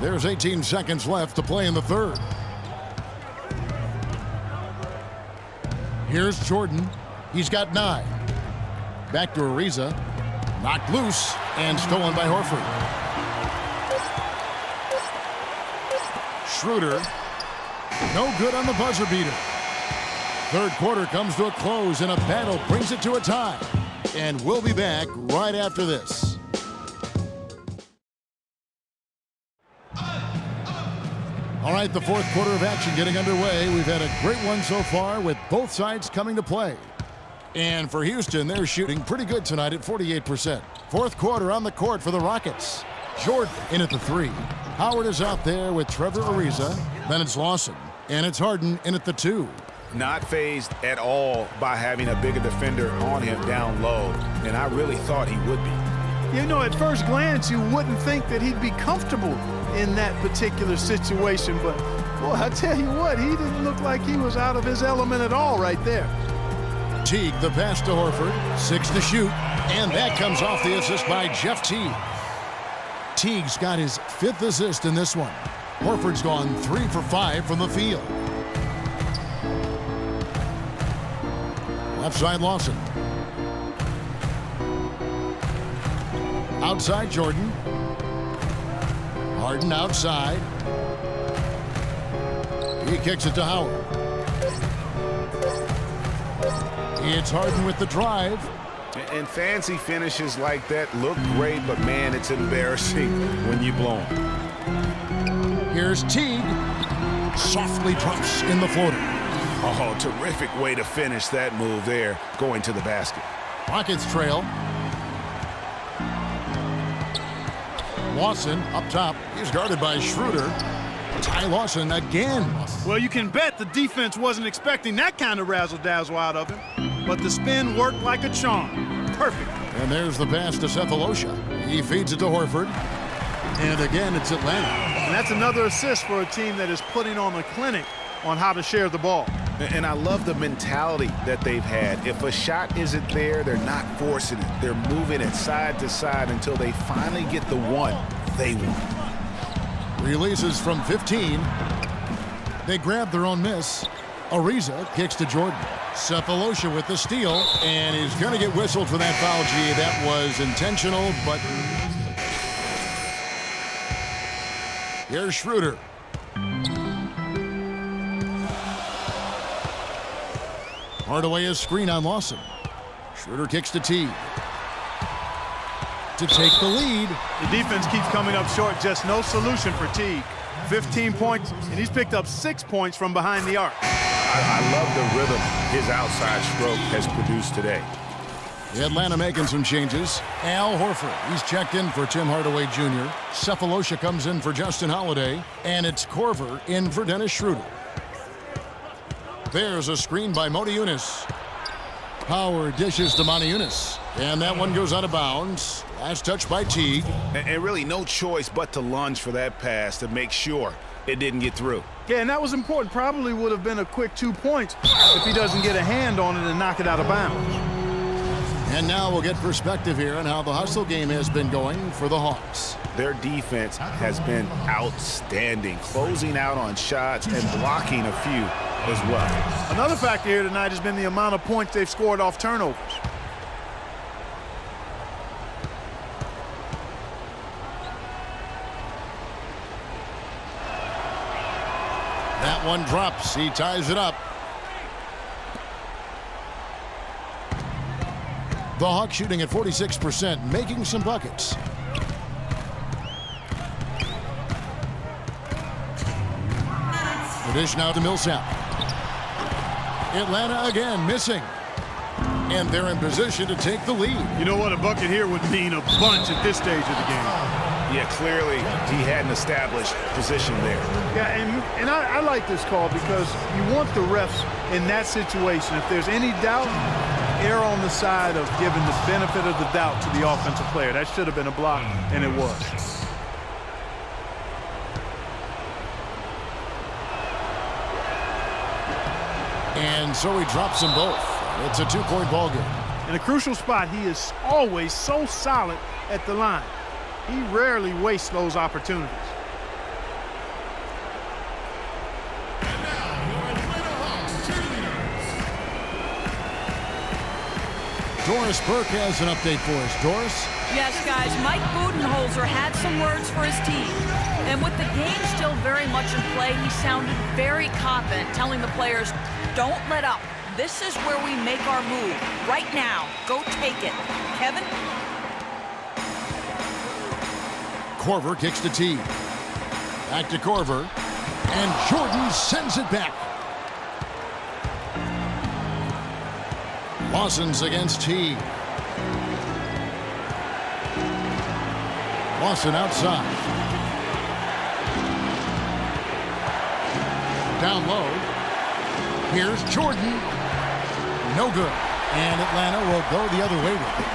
There's 18 seconds left to play in the third. Here's Jordan. He's got 9. Back to Ariza. Knocked loose and stolen by Horford. Schroeder. No good on the buzzer beater. Third quarter comes to a close and a battle brings it to a tie. And we'll be back right after this. All right, the fourth quarter of action getting underway. We've had a great one so far with both sides coming to play. And for Houston, they're shooting pretty good tonight at 48%. Fourth quarter on the court for the Rockets. Jordan in at the 3. Howard is out there with Trevor Ariza. Then it's Lawson. And it's Harden in at the 2. Not fazed at all by having a bigger defender on him down low. And I really thought he would be. You know, at first glance, you wouldn't think that he'd be comfortable in that particular situation. But, boy, I tell you what, he didn't look like he was out of his element at all right there. Teague, the pass to Horford. 6 to shoot. And that comes off the assist by Jeff Teague. Teague's got his 5th assist in this one. Horford's gone 3 for 5 from the field. Left side Lawson. Outside Jordan. Harden outside. He kicks it to Howard. It's Harden with the drive. And fancy finishes like that look great, but man, it's embarrassing when you blow them. Here's Teague. Softly drops in the floater. Oh, terrific way to finish that move there, going to the basket. Rockets trail. Lawson up top. He's guarded by Schroeder. Ty Lawson again. Well, you can bet the defense wasn't expecting that kind of razzle-dazzle out of him. But the spin worked like a charm. Perfect. And there's the pass to Cephalosha. He feeds it to Horford. And again, it's Atlanta. And that's another assist for a team that is putting on a clinic on how to share the ball. And I love the mentality that they've had. If a shot isn't there, they're not forcing it. They're moving it side to side until they finally get the one they want. Releases from 15. They grab their own miss. Ariza kicks to Jordan. Cephalosha with the steal, and he's going to get whistled for that foul. Gee, that was intentional, but here's Schroeder. Hardaway is screen on Lawson. Schroeder kicks to Teague. To take the lead. The defense keeps coming up short. Just no solution for Teague. 15 points, and he's picked up 6 points from behind the arc. I love the rhythm his outside stroke has produced today. Atlanta making some changes. Al Horford, he's checked in for Tim Hardaway Jr. Cephalosha comes in for Justin Holiday. And it's Korver in for Dennis Schroeder. There's a screen by Moti Yunus. Howard dishes to Monty Yunus. And that one goes out of bounds. Last touch by Teague. And really no choice but to lunge for that pass to make sure it didn't get through. Yeah, and that was important. Probably would have been a quick 2 points if he doesn't get a hand on it and knock it out of bounds. And now we'll get perspective here on how the hustle game has been going for the Hawks. Their defense has been outstanding, closing out on shots and blocking a few as well. Another factor here tonight has been the amount of points they've scored off turnovers. That one drops. He ties it up. The Hawks shooting at 46%, making some buckets. The dish now to Millsap. Atlanta again missing. And they're in position to take the lead. You know what? A bucket here would mean a bunch at this stage of the game. Yeah, clearly he had an established position there. Yeah, and I like this call because you want the refs in that situation. If there's any doubt, err on the side of giving the benefit of the doubt to the offensive player. That should have been a block, and it was. And so he drops them both. It's a two-point ball game. In a crucial spot, he is always so solid at the line. He rarely wastes those opportunities. Doris Burke has an update for us. Doris? Yes, guys, Mike Budenholzer had some words for his team. And with the game still very much in play, he sounded very confident, telling the players, don't let up. This is where we make our move. Right now. Go take it. Kevin? Korver kicks to Teague. Back to Korver. And Jordan sends it back. Lawson's against Teague. Lawson outside. Down low. Here's Jordan. No good. And Atlanta will go the other way with it.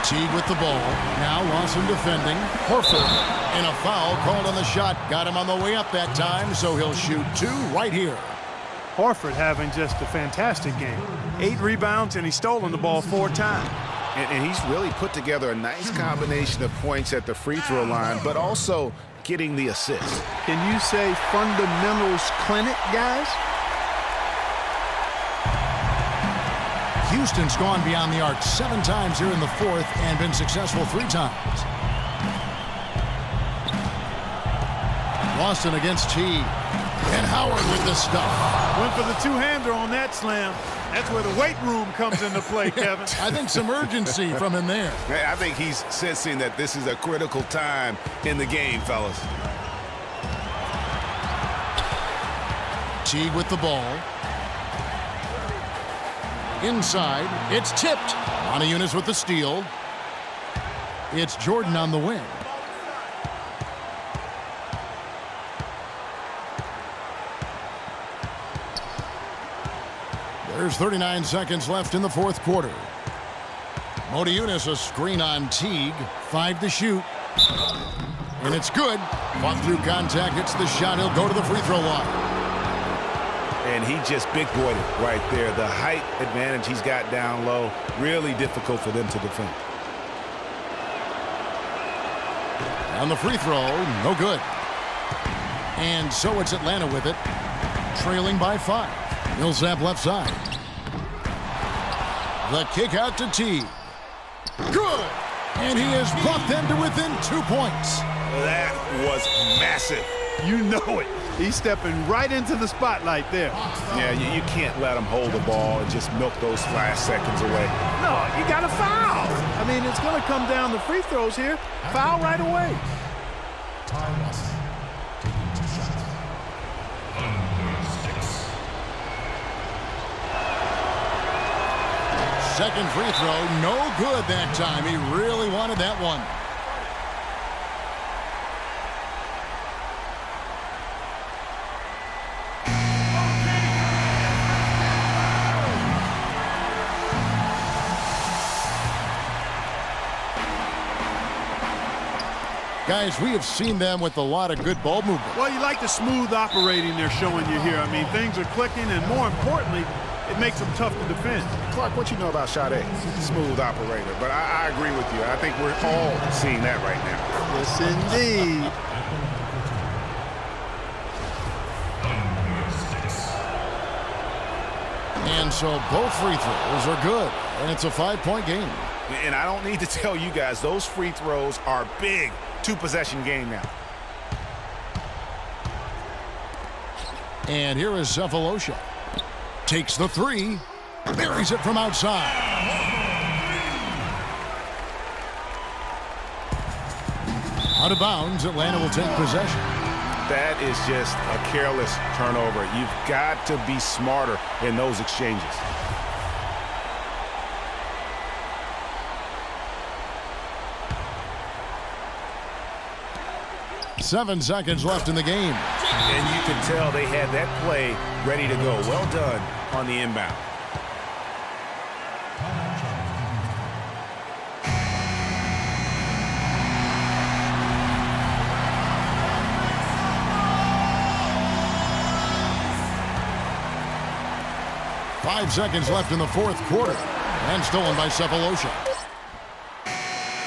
Teague with the ball. Now Lawson defending. Horford. And a foul called on the shot. Got him on the way up that time, so he'll shoot 2 right here. Horford having just a fantastic game. 8 rebounds, and he's stolen the ball 4 times. And he's really put together a nice combination of points at the free throw line, but also getting the assist. Can you say fundamentals clinic, guys? Houston's gone beyond the arc 7 times here in the 4th and been successful 3 times. Lawson against Teague. And Howard with the stuff. Went for the two-hander on that slam. That's where the weight room comes into play, Kevin. I think some urgency from him there. I think he's sensing that this is a critical time in the game, fellas. Teague with the ball. Inside, it's tipped. Moniunas with the steal. It's Jordan on the wing. There's 39 seconds left in the 4th quarter. Moniunas a screen on Teague. 5 to shoot. And it's good. Fought through contact, hits the shot. He'll go to the free throw line. And he just big-boyed it right there. The height advantage he's got down low, really difficult for them to defend. On the free throw, no good. And so it's Atlanta with it, trailing by 5. Millsap left side. The kick out to Teague. Good! And he has brought them to within 2 points. That was massive. You know it. He's stepping right into the spotlight there. Yeah, you can't let him hold the ball and just milk those last seconds away. No, you got to foul. I mean, it's going to come down to free throws here. Foul right away. Time loss. Taking 2 shots. Second free throw, no good that time. He really wanted that one. Guys, we have seen them with a lot of good ball movement. Well, you like the smooth operating they're showing you here. I mean, things are clicking, and more importantly, it makes them tough to defend. Clark, what you know about Sade? Smooth operator. But I agree with you. I think we're all seeing that right now. Yes, indeed. And so both free throws are good, and it's a 5-point game. And I don't need to tell you guys, those free throws are big. 2-possession game now. And here is Cephalosha. Takes the 3, buries it from outside. Out of bounds, Atlanta will take possession. That is just a careless turnover. You've got to be smarter in those exchanges. Seven seconds left in the game. And you can tell they had that play ready to go. Well done on the inbound. Five seconds left in the 4th quarter. And stolen by Cephalosha.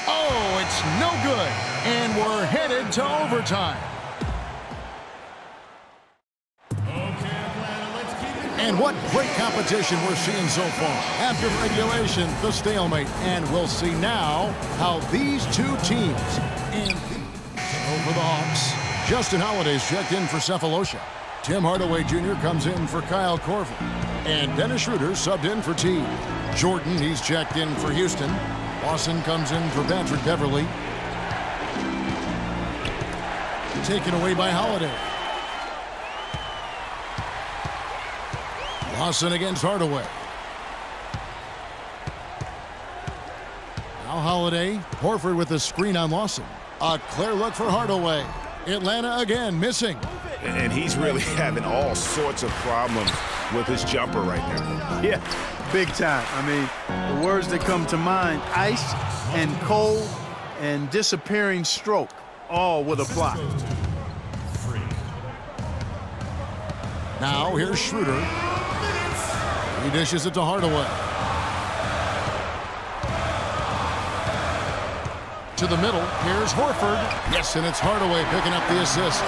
Oh, it's no good. And we're headed to overtime. And what great competition we're seeing so far. After regulation, the stalemate. And we'll see now how these two teams over the Hawks. Justin Holiday's checked in for Cephalosha. Tim Hardaway Jr. comes in for Kyle Korver. And Dennis Schroeder subbed in for T. Jordan, he's checked in for Houston. Lawson comes in for Patrick Beverly. Taken away by Holiday. Lawson against Hardaway. Now Holiday. Horford with a screen on Lawson. A clear look for Hardaway. Atlanta again missing. And he's really having all sorts of problems with his jumper right now. Yeah, big time. I mean, the words that come to mind, ice and cold and disappearing stroke, all would apply. Now here's Schroeder. He dishes it to Hardaway. To the middle, here's Horford. Yes, and it's Hardaway picking up the assist.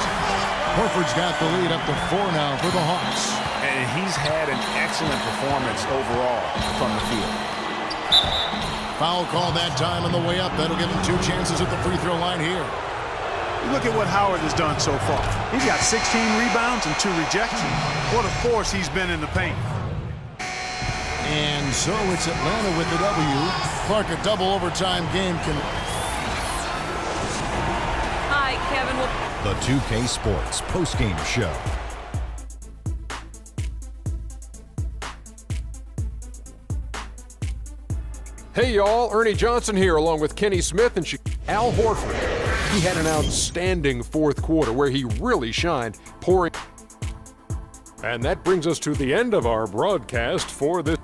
Horford's got the lead up to 4 now for the Hawks. And he's had an excellent performance overall from the field. Foul call that time on the way up. That'll give him 2 chances at the free throw line here. Look at what Howard has done so far. He's got 16 rebounds and 2 rejections. What a force he's been in the paint. And so it's Atlanta with the W. Clark, a double overtime game can... Hi, Kevin. The 2K Sports postgame show. Hey y'all, Ernie Johnson here along with Kenny Smith and Al Horford. He had an outstanding fourth quarter where he really shined, pouring. And that brings us to the end of our broadcast for this.